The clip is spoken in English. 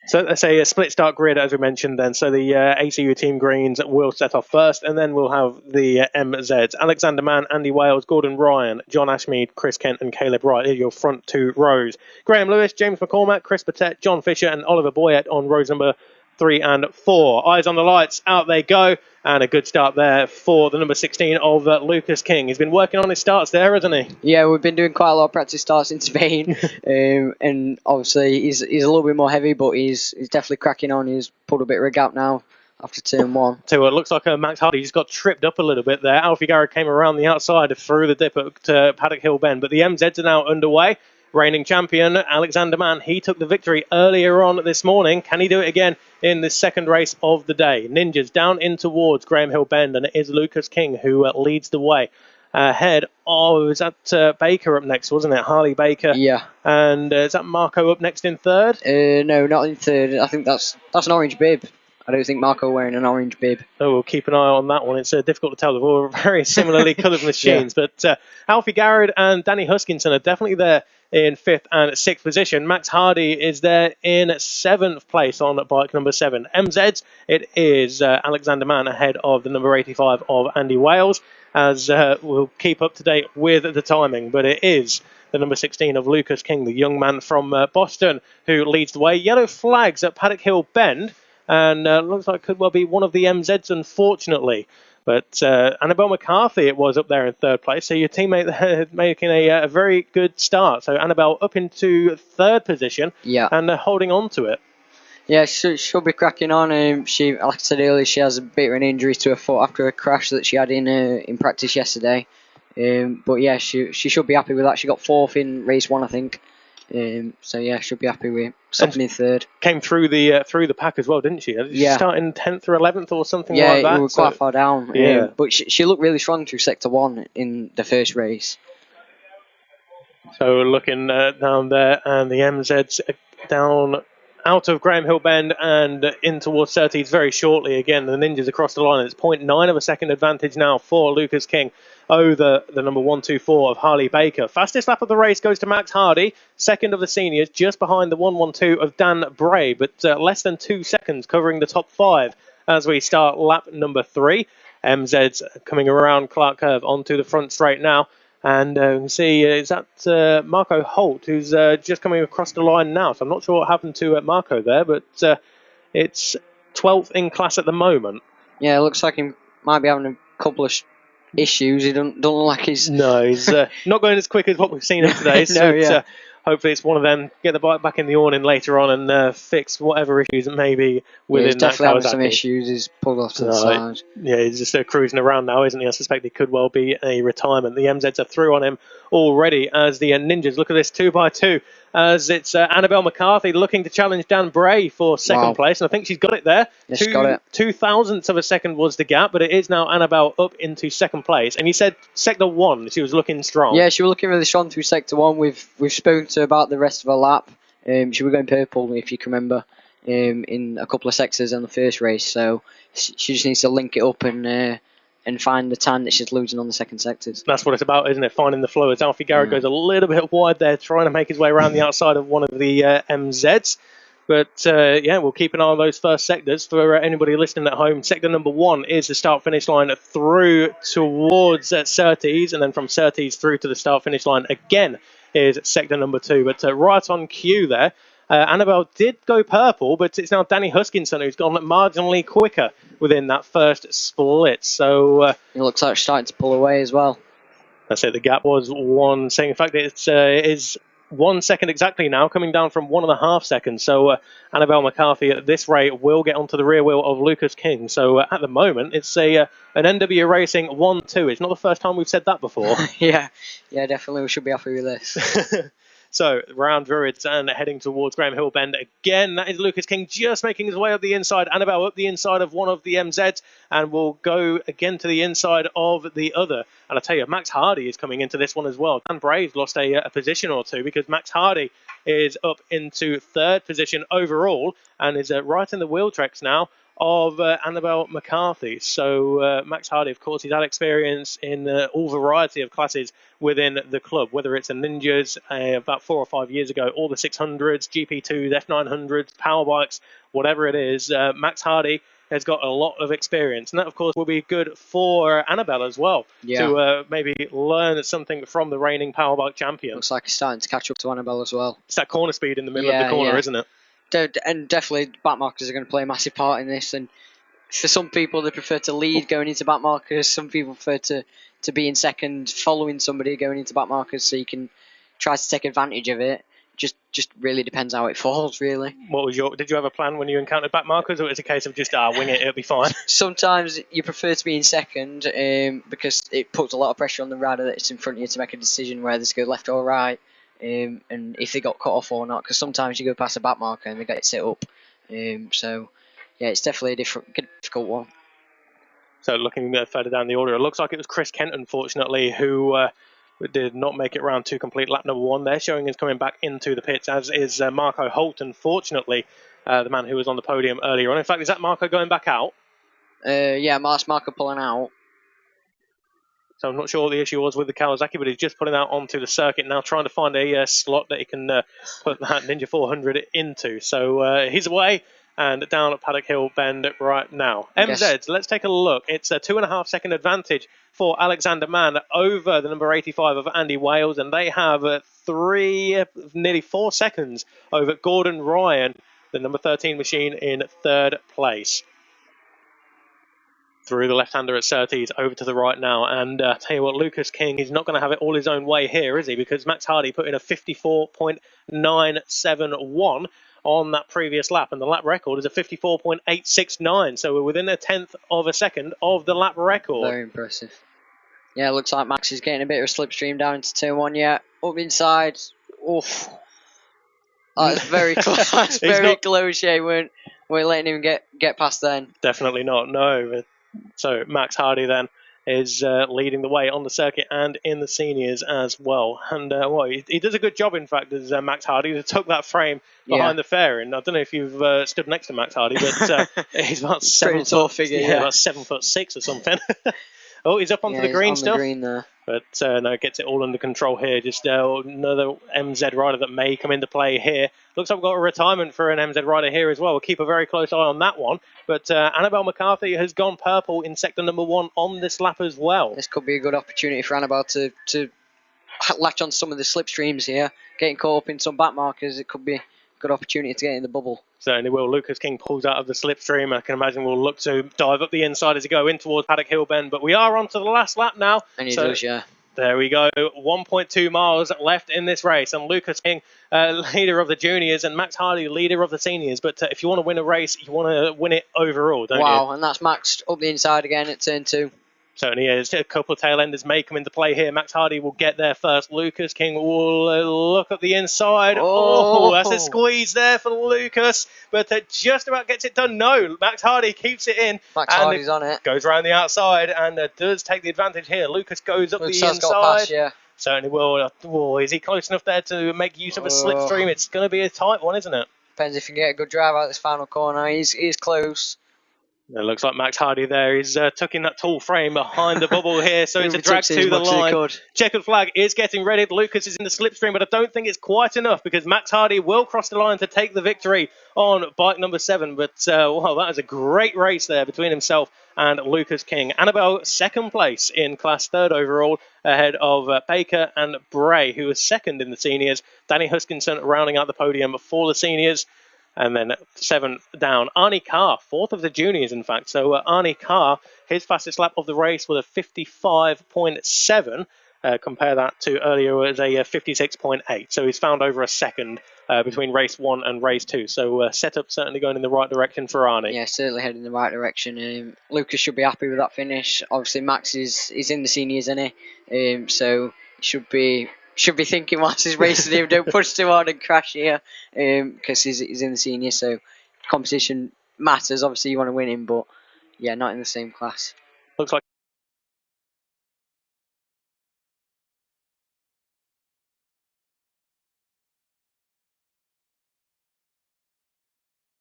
So let's say a split start grid, as we mentioned then. So the ACU Team Greens will set off first, and then we'll have the MZs. Alexander Mann, Andy Wales, Gordon Ryan, John Ashmead, Chris Kent, and Caleb Wright are your front two rows. Graham Lewis, James McCormack, Chris Patet, John Fisher, and Oliver Boyett on rows number 3 and 4. Eyes on the lights, out they go. And a good start there for the number 16 of Lucas King. He's been working on his starts there, hasn't he? Yeah, we've been doing quite a lot of practice starts in Spain. And obviously he's a little bit more heavy, but he's definitely cracking on. He's pulled a bit of a gap now after turn 1. So it looks like Max Hardy just got tripped up a little bit there. Alfie Garrett came around the outside through the dip at Paddock Hill Bend. But the MZs are now underway. Reigning champion Alexander Mann, he took the victory earlier on this morning. Can he do it again in the second race of the day? Ninjas down in towards Graham Hill Bend, and it is Lucas King who leads the way. Ahead was that Baker up next, wasn't it? Harley Baker. Yeah. And is that Marco up next in third? No, not in third. I think that's an orange bib. I don't think Marco wearing an orange bib. Oh, we'll keep an eye on that one. It's difficult to tell. They're all very similarly coloured machines. Yeah. But Alfie Garrett and Danny Huskinson are definitely there in 5th and 6th position. Max Hardy is there in 7th place on bike number 7. MZs, it is Alexander Mann ahead of the number 85 of Andy Wales, as we'll keep up to date with the timing. But it is the number 16 of Lucas King, the young man from Boston, who leads the way. Yellow flags at Paddock Hill Bend. And looks like it could well be one of the MZs, unfortunately. But Annabelle McCarthy, it was up there in 3rd place. So your teammate making a very good start. So Annabelle up into 3rd position, yeah, and holding on to it. Yeah, she'll be cracking on. She, like I said earlier, she has a bit of an injury to her foot after a crash that she had in practice yesterday. But yeah, she should be happy with that. She got 4th in race 1, I think. So yeah, she'll be happy with something in 3rd. Came through the pack as well, didn't she? Did she start in 10th or 11th or something like that? Yeah, we were quite far down. Yeah. But she looked really strong through Sector 1 in the first race. So looking down there, and the MZs down out of Graham Hill Bend and in towards Surtees very shortly. Again, the Ninjas across the line. It's 0.9 of a second advantage now for Lucas King over the number 124 of Harley Baker. Fastest lap of the race goes to Max Hardy, second of the seniors, just behind the 112 of Dan Bray, but less than 2 seconds covering the top 5 as we start lap number 3. MZ's coming around Clark Curve onto the front straight now. And you can see, is that Marco Holt, who's just coming across the line now. So I'm not sure what happened to Marco there, but it's 12th in class at the moment. Yeah, it looks like he might be having a couple of issues. He don't look like he's... No, he's not going as quick as what we've seen him today. So hopefully it's one of them, get the bike back in the awning later on and fix whatever issues it may be within that Kawasaki. He's definitely having some issues. He's pulled off to the side. Yeah, he's just cruising around now, isn't he? I suspect it could well be a retirement. The MZs are through on him already as the Ninjas look at this 2x2 as it's Annabelle McCarthy looking to challenge Dan Bray for second place, and I think she's got it there. Yeah, she's got it. 0.02 of a second was the gap, but it is now Annabelle up into second place. And you said Sector 1, she was looking strong. Yeah, she was looking really strong through Sector 1. We've spoken to her about the rest of her lap. She was going purple, if you can remember, in a couple of sectors on the first race. So she just needs to link it up and find the time that she's losing on the second sectors. That's what it's about, isn't it? Finding the flow. As Alfie Garrett goes a little bit wide there, trying to make his way around the outside of one of the MZs. But yeah, we'll keep an eye on those first sectors. For anybody listening at home, sector number 1 is the start-finish line through towards Surtees, and then from Surtees through to the start-finish line again is sector number 2. But right on cue there, Annabelle did go purple, but it's now Danny Huskinson who's gone marginally quicker within that first split. So it looks like she's starting to pull away as well. That's it. The gap was 1 second. In fact, it is 1 second exactly now, coming down from 1.5 seconds. So Annabelle McCarthy at this rate will get onto the rear wheel of Lucas King. So at the moment, it's an NW Racing 1-2. It's not the first time we've said that before. Yeah, definitely. We should be happy with this. So, round Druids and heading towards Graham Hill Bend again. That is Lucas King just making his way up the inside. Annabelle up the inside of one of the MZs and will go again to the inside of the other. And I tell you, Max Hardy is coming into this one as well. Dan Bray's lost a position or two because Max Hardy is up into 3rd position overall and is right in the wheel tracks now of Annabelle McCarthy. So Max Hardy, of course, he's had experience in all variety of classes within the club, whether it's the Ninjas about 4 or 5 years ago, or the 600s, GP2s, F900s, power bikes, whatever it is. Max Hardy has got a lot of experience, and that, of course, will be good for Annabelle as well, to maybe learn something from the reigning power bike champion. Looks like he's starting to catch up to Annabelle as well. It's that corner speed in the middle of the corner, isn't it? And definitely back markers are going to play a massive part in this, and for some people they prefer to lead going into back markers, some people prefer to be in second following somebody going into back markers, so you can try to take advantage of it. Just really depends how it falls, really. Did you have a plan when you encountered back markers, or was it a case of just wing it, it'll be fine? Sometimes you prefer to be in second because it puts a lot of pressure on the rider that's in front of you to make a decision whether to go left or right. And if they got cut off or not, because sometimes you go past a back marker and they get set up. So, yeah, it's definitely a difficult one. So looking further down the order, it looks like it was Chris Kent, unfortunately, who did not make it round to complete lap number 1 there, showing is coming back into the pits, as is Marco Holt, unfortunately, the man who was on the podium earlier on. In fact, is that Marco going back out? Yeah, Marco pulling out. So I'm not sure what the issue was with the Kawasaki, but he's just putting out onto the circuit now, trying to find a slot that he can put that Ninja 400 into. So he's away and down at Paddock Hill Bend right now. MZs, let's take a look. It's a 2.5 second advantage for Alexander Mann over the number 85 of Andy Wales, and they have nearly 4 seconds over Gordon Ryan, the number 13 machine, in 3rd place. Through the left-hander at Surtees, over to the right now. And tell you what, Lucas King, he's not going to have it all his own way here, is he? Because Max Hardy put in a 54.971 on that previous lap, and the lap record is a 54.869. So we're within 1/10 of a second of the lap record. Very impressive. Yeah, it looks like Max is getting a bit of a slipstream down into turn 1. Yeah, up inside. Oof. That's very close. That's very close. Yeah, we weren't letting him get past then. Definitely not. No. So Max Hardy then is leading the way on the circuit and in the seniors as well. And he does a good job, in fact, as Max Hardy, who took that frame behind the fairing. I don't know if you've stood next to Max Hardy, but he's about 7 foot, about 7'6" or something. Oh, he's up onto the green still. Green there. But no, gets it all under control here. Just another MZ rider that may come into play here. Looks like we've got a retirement for an MZ rider here as well. We'll keep a very close eye on that one. But Annabelle McCarthy has gone purple in sector number 1 on this lap as well. This could be a good opportunity for Annabelle to latch on some of the slipstreams here. Getting caught up in some back markers, it could be a good opportunity to get in the bubble. Certainly will. Lucas King pulls out of the slipstream. I can imagine we'll look to dive up the inside as we go in towards Paddock Hill Bend. But we are on to the last lap now. And he does, yeah. There we go. 1.2 miles left in this race. And Lucas King, leader of the juniors, and Max Hardy, leader of the seniors. But if you want to win a race, you want to win it overall, don't you? Wow, and that's Max up the inside again at turn 2. Certainly is. A couple of tail enders may come into play here. Max Hardy will get there first. Lucas King will look at the inside. Oh, that's a squeeze there for Lucas. But just about gets it done. No, Max Hardy keeps it in. Max Hardy's on it. Goes around the outside and does take the advantage here. Lucas goes up the inside. Got past, yeah. Certainly will. Oh, is he close enough there to make use of a slipstream? It's going to be a tight one, isn't it? Depends if you can get a good drive out this final corner. He's close. It looks like Max Hardy there is tucking that tall frame behind the bubble here, so it's a drag to the line. Checkered flag is getting ready. Lucas is in the slipstream, but I don't think it's quite enough because Max Hardy will cross the line to take the victory on bike number 7. But, wow, that is a great race there between himself and Lucas King. Annabelle, 2nd place in class, 3rd overall, ahead of Baker and Bray, who was 2nd in the seniors. Danny Huskinson rounding out the podium for the seniors. And then 7th down, Arnie Carr, 4th of the juniors, in fact. So Arnie Carr, his fastest lap of the race was a 55.7. Compare that to earlier was a 56.8. So he's found over a second between race 1 and race 2. So setup certainly going in the right direction for Arnie. Yeah, certainly heading in the right direction. Lucas should be happy with that finish. Obviously, Max is in the seniors, isn't he? So he should be thinking whilst he's racing him, don't push too hard and crash here, because he's in the senior, so competition matters. Obviously you want to win him, but yeah, not in the same class. Looks like